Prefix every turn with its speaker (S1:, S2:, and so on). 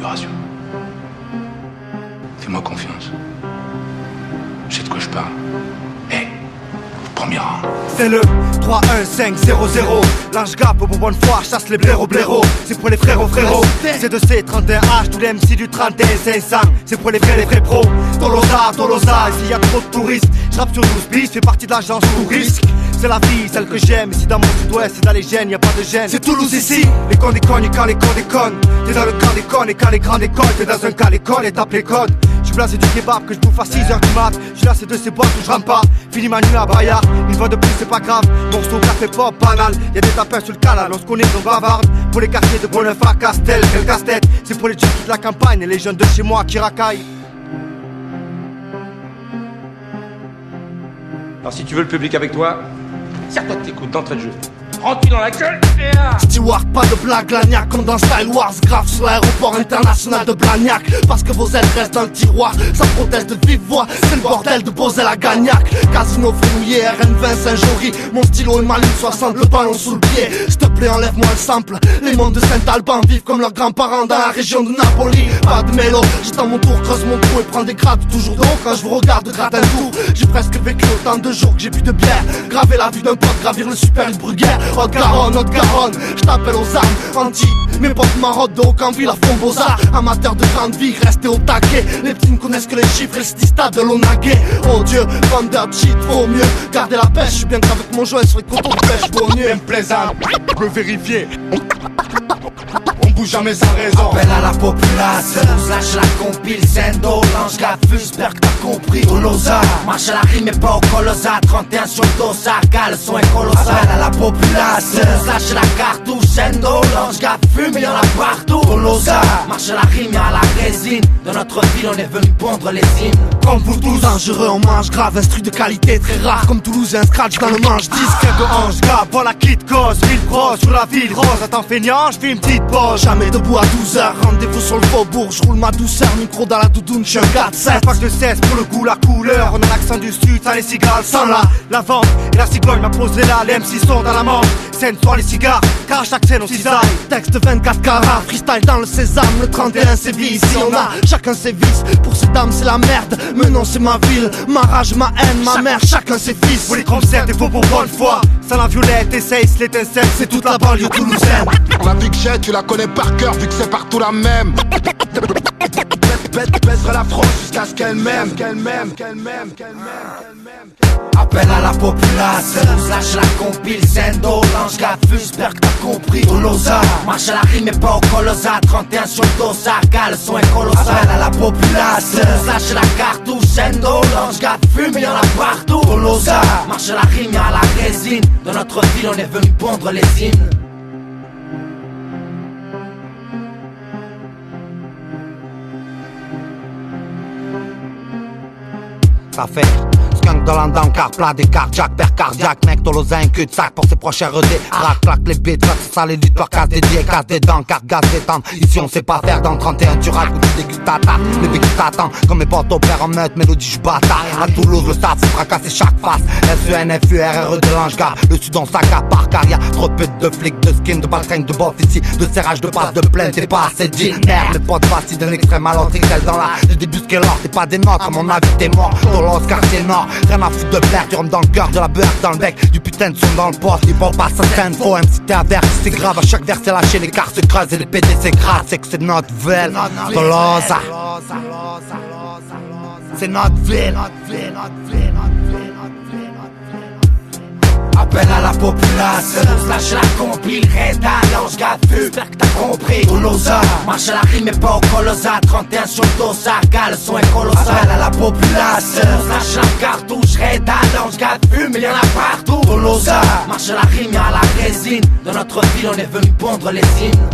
S1: configuration. Fais-moi confiance. Je sais de quoi je parle. Hé, premier rang.
S2: C'est le 3-1-5-0-0. L'ange gap au bonne foi chasse les blaireaux. C'est pour les frérots. C'est de ces 31H, tous les MC du 31-500. C'est pour les vrais pros. Tolosa, ici y a trop de touristes. J'rappe sur 12 bis, fais partie de l'agence Tourisque. C'est la vie, celle que j'aime. Ici dans mon sud-ouest, c'est dans les gènes, y a pas de gêne. C'est Toulouse ici. Les cons déconnent quand les cons déconnent. T'es dans le camp des connes et quand les grands déconnent. T'es dans un cas l'école et tape les codes. J'suis blasé du kebab que je bouffe à 6h du mat. J'suis lassé de ces boîtes où j'rentre pas. Fini ma nuit à Bayard. Une fois de plus c'est pas grave. Morceau café pop banal. Y'a des tapeurs sur le canal. On se connaît on bavarde. Pour les quartiers de Bonneuf à Castel, quel casse-tête. C'est pour les junkies de la campagne et les jeunes de chez moi qui racaillent.
S3: Alors si tu veux le public avec toi, serre-toi de tes coudes d'entrée de jeu. Rentre-lui dans la gueule et
S2: Steward, pas de blague, Lagnac comme dans Style Wars. Grave sur l'aéroport international de Blagnac. Parce que vos ailes restent dans le tiroir. Ça proteste de vive voix, c'est le bordel de Bosel à Gagnac. Casino fouillé, RN20 Saint-Jory. Mon stylo est Maline 60, le ballon sous le pied. S'il te plaît enlève-moi le sample. Les mondes de Saint-Alban vivent comme leurs grands-parents dans la région de Napoli. Pas de mélo, j'attends mon tour, creuse mon trou et prends des grades toujours d'eau. Quand je vous regarde gratte un tour, j'ai presque vécu autant de jours que j'ai bu de bière. Graver la vue d'un pote, gravir le super Bruguère. Haute-Garonne, je t'appelle aux armes anti. Mes potes marottes de Aucanville à Fombosa. Amateurs de grande vie, restez au taquet. Les petits ne connaissent que les chiffres et le stista de l'Onaguet. Oh Dieu, vendeur de shit, vaut mieux garder la pêche. Je suis bien qu'avec mon joint sur les coteaux de pêche, vaut mieux.
S4: Plaisant, peut vérifier. On bouge jamais sans raison.
S5: Appel à la populace, on lâche la compile. Sendo, l'ange gaffu, j'espère que t'as compris. Tolosa, marche à la rime et pas au colossa. 31 sur le dos, ça cale, le son est colossal. Appel à la populace, on lâche la cartouche. Sendo, l'ange gaffu, mais y'en a partout. Tolosa, marche à la rime et à la résine. Dans notre ville, on est venu pondre les hymnes.
S2: Comme vous tous, dangereux, on mange grave, instru de qualité très rare. Comme Toulouse, un scratch dans le manche. Disque de ange gap, voilà qui te cause. Ville pro sur la ville rose. Attends feignant, j'fais une petite pause. Jamais debout à 12h, rendez-vous sur le faubourg. J'roule ma douceur, micro dans la doudoune, j'suis un 4-7. Pas que je cesse pour le goût, la couleur. On a l'accent du sud, ça les cigares, sans la vente. Et la cigogne m'a posé là, les MC sont dans la manche. Scène soit les cigares, car à chaque scène on cisaille. Texte 24 carats, freestyle dans le sésame. Le 31 c'est vie, ici on a chacun ses vices. Pour ces dames c'est la merde, mais non c'est ma ville. Ma rage, ma haine, ma mère, chacun ses fils. Pour les concerts, des faux pour bonne foi. Sans la violette, essaye, l'étincelle, c'est toute la banlieue toulousaine.
S4: La vie que j'ai, tu la connais par cœur vu que c'est partout la même. Baisera la France jusqu'à ce qu'elle m'aime.
S5: Appel à la populace, on lâche la compile. Sendo, l'ange gaffu, j'espère que t'as compris. Tolosa, marche à la rime et pas au colossa. 31 sur le dos, ça cale, le son est colossal. Appel à la populace, on lâche la cartouche. Sendo, l'ange gaffu, mais y'en a partout. Tolosa, marche à la rime et à la résine. Dans notre ville, on est venu pondre les hymnes.
S6: Ça fait skunk dans l'encar, plat des cardiaques, père cardiaque, mec Tolosa un cul de sac pour ses prochains redés. Rac, claque les bits, ça les luttes, leur casse dédié, casse des dents, cargasse détente. Ici on sait pas faire dans 31 tu rates ou tu dégustes ta tarte. Les béquilles t'attendent, comme mes potes opèrent en meute, mélodie j'bata. À Toulouse le staff faut fracasser chaque face. SENFURRE de l'ange-gare, le sud on s'accapare car y'a trop de putes, de flics, de skins, de baltringues, de bof ici, de serrage, de passe, de plainte, t'es pas assez dit. Merde, mes potes faciles d'un extrême à l'autre, XL dans la, j'ai débusqué l'or, t'es pas des nôtres, à mon avis t'es mort. Toulouse, quartier nord, rien à foutre de plaire, tu rentres dans le cœur de la beurre, dans le bec, du putain de son dans le poste, ils parlent pas ça scène, faut même si t'es averti, c'est grave, à chaque verre c'est lâché, les cartes se creusent et les PD c'est grave, c'est que c'est notre ville, Tolosa, c'est notre ville,
S5: Appel à la populace, on lâche la compile. Reda, l'ange gaffu, j'espère que t'as compris. Tolosa, marche à la rime et pas au colossa. 31 sur le dos, ça cale, le son est colossal. Appel à la populace, on lâche la cartouche. Reda, l'ange gaffu, mais y'en a partout. Tolosa, marche à la rime et à la résine. Dans notre ville, on est venu pondre les hymnes.